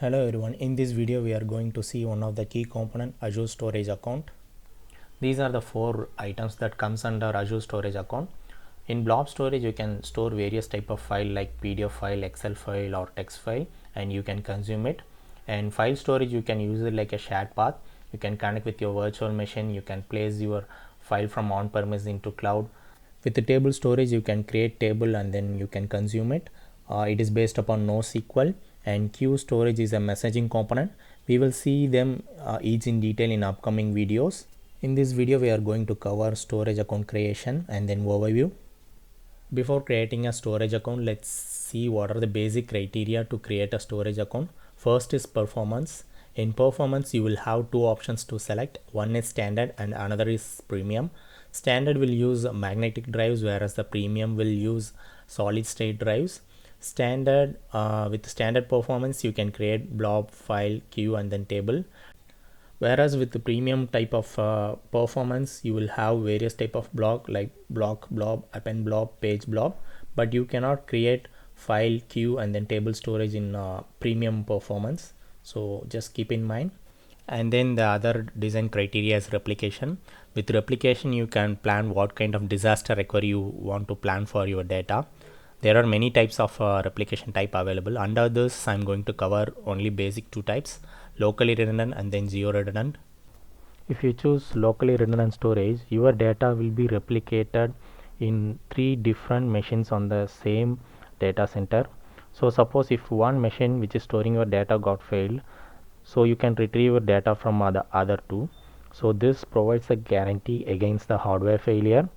Hello everyone, in this video we are going to see one of the key component, Azure Storage Account. These are the four items that comes under Azure Storage Account. In blob storage you can store various type of file like PDF file, Excel file or text file, and you can consume it. And file storage you can use it like a shared path. You can connect with your virtual machine, you can place your file from on-premise into cloud. With the table storage you can create table and then you can consume it. It is based upon NoSQL, and queue storage is a messaging component. We will see them each in detail in upcoming videos. In this video we are going to cover storage account creation and then overview. Before creating a storage account, let's see what are the basic criteria to create a storage account. First is performance. In performance you will have two options to select. One is standard and another is premium. Standard will use magnetic drives, whereas the premium will use solid state drives. Standard with standard performance you can create blob, file, queue and then table. Whereas with the premium type of performance you will have various type of block like block, blob, append blob, page blob, but you cannot create file, queue and then table storage in premium performance, so just keep in mind. And then the other design criteria is replication. With replication you can plan what kind of disaster recovery you want to plan for your data. There are many types of replication type available. Under this I'm going to cover only basic two types, locally redundant and then geo redundant. If you choose locally redundant storage, your data will be replicated in three different machines on the same data center. So suppose if one machine which is storing your data got failed, so you can retrieve your data from the other two. So this provides a guarantee against the hardware failure,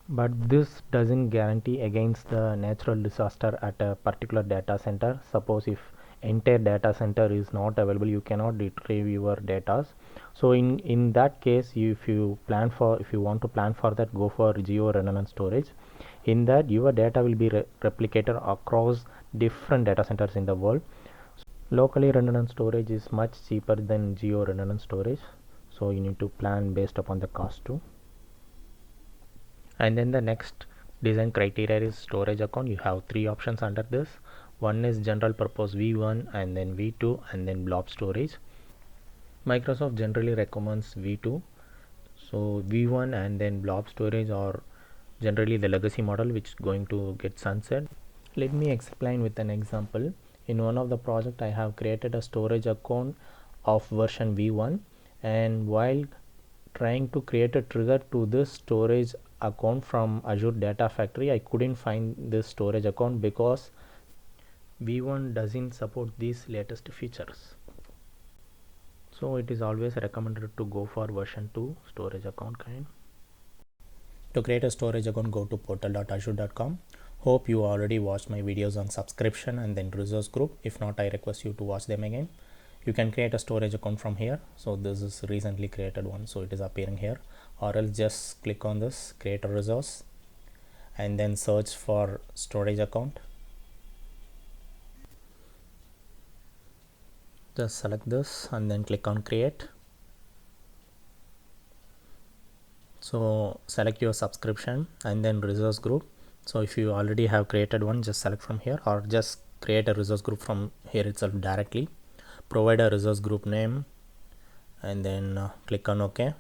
but this doesn't guarantee against the natural disaster at a particular data center. Suppose if entire data center is not available, you cannot retrieve your data. So in that case, if you want to plan for that, go for geo redundant storage. In that your data will be replicated across different data centers in the world. Locally redundant storage is much cheaper than geo redundant storage, so you need to plan based upon the cost too. And then the next design criteria is storage account. You have three options under this. One is general purpose v1 and then v2 and then blob storage. Microsoft generally recommends v2, so v1 and then blob storage are generally the legacy model which is going to get sunset. Let me explain with an example. In one of the project I have created a storage account of version v1, and while trying to create a trigger to this storage account from Azure Data Factory, I couldn't find this storage account because v1 doesn't support these latest features. So it is always recommended to go for version 2 storage account kind. To create a storage account, go to portal.azure.com. Hope you already watched my videos on subscription and then resource group. If not, I request you to watch them again. You can create a storage account from here. So this is recently created one, so it is appearing here, or else just click on this create a resource and then search for storage account. Just select this and then click on create. So select your subscription and then resource group. So if you already have created one, just select from here, or just create a resource group from here itself directly. Provide a resource group name and then click on OK.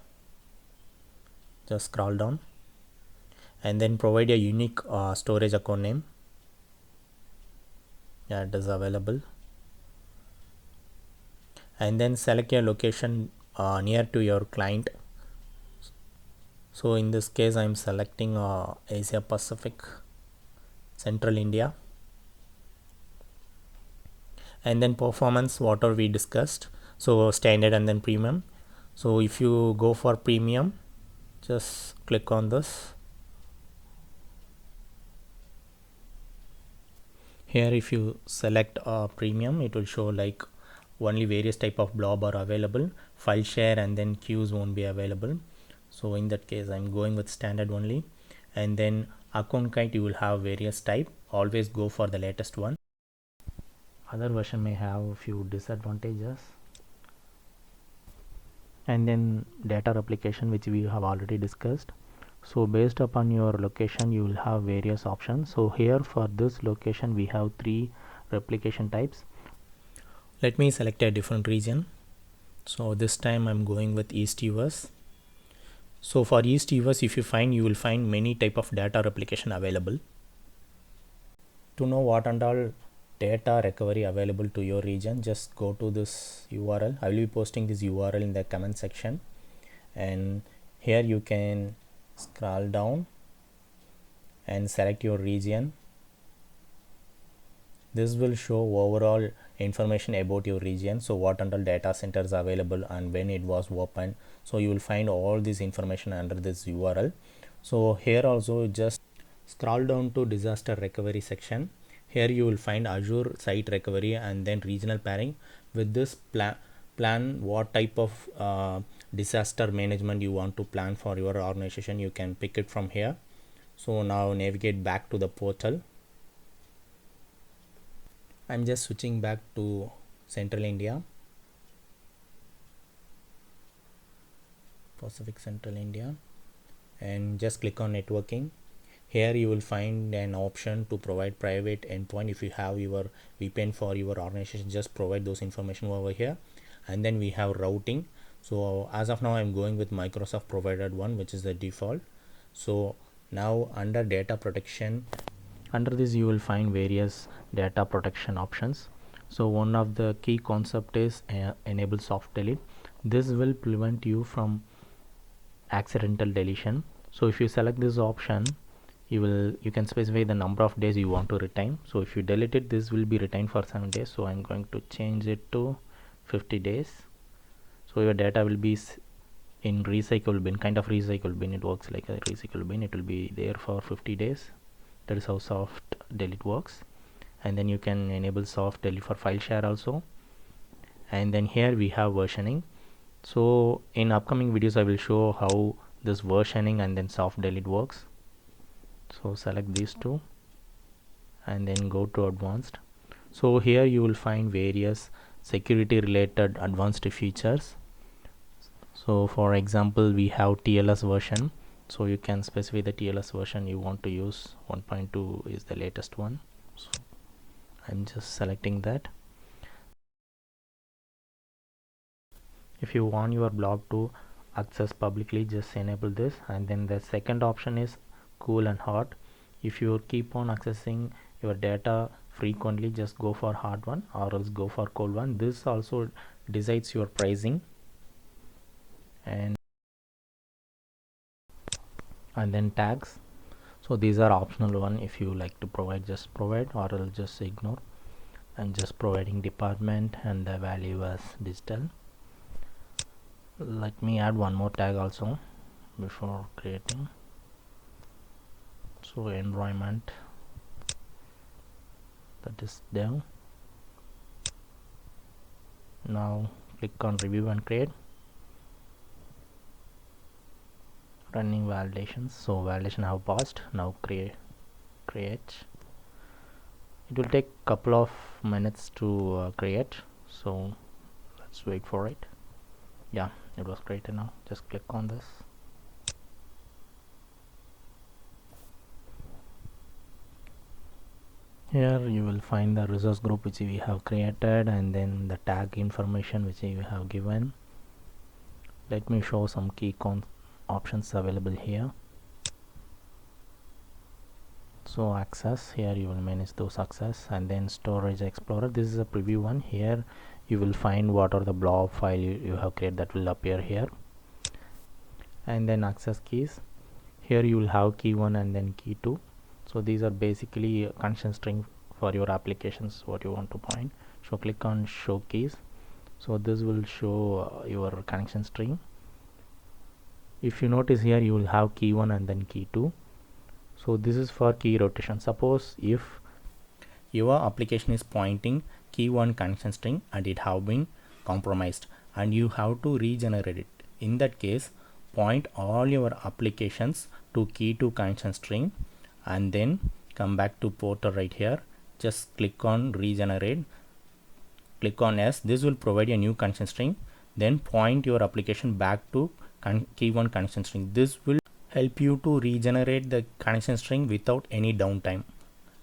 Just scroll down and then provide a unique storage account name. Yeah, it is available. And then select your location near to your client. So in this case I am selecting Asia Pacific, Central India. And then performance, what are we discussed, so standard and then premium. So if you go for premium, just click on this. Here if you select premium, it will show like only various type of blob are available, file share and then queues won't be available. So in that case I'm going with standard only. And then account kite, you will have various type, always go for the latest one. Other version may have a few disadvantages. And then data replication, which we have already discussed. So based upon your location you will have various options. So here for this location we have three replication types. Let me select a different region. So this time I'm going with East US. So for East US, if you find, you will find many type of data replication available. To know what and all data recovery available to your region, just go to this URL. I will be posting this URL in the comment section, and here you can scroll down and select your region. This will show overall information about your region, so what and all data centers are available and when it was opened. So you will find all this information under this URL. So here also just scroll down to disaster recovery section. Here you will find Azure site recovery and then regional pairing. With this plan what type of disaster management you want to plan for your organization, you can pick it from here. So now navigate back to the portal. I'm just switching back to Central India, Pacific Central India, and just click on networking. Here you will find an option to provide private endpoint. If you have your VPN for your organization, just provide those information over here. And then we have routing. So as of now I'm going with Microsoft provided one, which is the default. So now under data protection, under this you will find various data protection options. So one of the key concept is enable soft delete. This will prevent you from accidental deletion. So if you select this option, you can specify the number of days you want to retain. So if you delete it, this will be retained for 7 days. So I'm going to change it to 50 days. So your data will be in recycle bin, kind of recycle bin. It works like a recycle bin. It will be there for 50 days. That is how soft delete works. And then you can enable soft delete for file share also. And then here we have versioning. So in upcoming videos I will show how this versioning and then soft delete works. So select these two and then go to advanced. So here you will find various security related advanced features. So for example, we have TLS version. So you can specify the TLS version you want to use. 1.2 is the latest one. So I'm just selecting that. If you want your blog to access publicly, just enable this. And then the second option is cool and hot. If you keep on accessing your data frequently, just go for hot one or else go for cold one. This also decides your pricing. And then tags. So these are optional one. If you like to provide, just provide, or else just ignore. I'm just providing department and the value as digital. Let me add one more tag also before creating. So environment, that is dev. Now click on review and create. Running validations. So validation have passed. Now create. It will take couple of minutes to create, so let's wait for it. Yeah, it was created now. Just click on this. Here you will find the resource group which we have created and then the tag information which we have given. Let me show some key options available here. So access, here you will manage those access, and then storage explorer. This is a preview one. Here you will find what are the blob file you have created, that will appear here. And then access keys, here you will have key 1 and then key 2. So these are basically a connection string for your applications what you want to point. So click on show keys. So this will show your connection string. If you notice here, you will have key 1 and then key 2. So this is for key rotation. Suppose if your application is pointing key 1 connection string and it have been compromised and you have to regenerate it, in that case point all your applications to key 2 connection string and then come back to portal right here. Just click on regenerate, click on yes. This will provide a new connection string. Then point your application back to key 1 connection string. This will help you to regenerate the connection string without any downtime.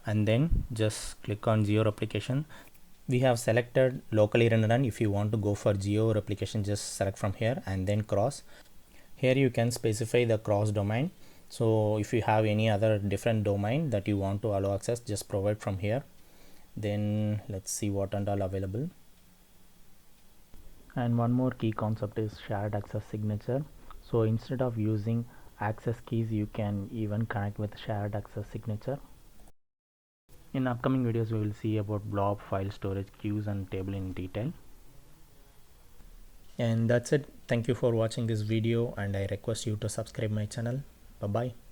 And then just click on your application. we have selected locally run. If you want to go for geo replication, just select from here and then cross. Here you can specify the cross domain. So if you have any other different domain that you want to allow access, just provide from here. Then let's see what and all available. And one more key concept is shared access signature. So instead of using access keys, you can even connect with shared access signature. In upcoming videos we will see about blob, file storage, queues and table in detail. And that's it. Thank you for watching this video, and I request you to subscribe my channel. Bye bye.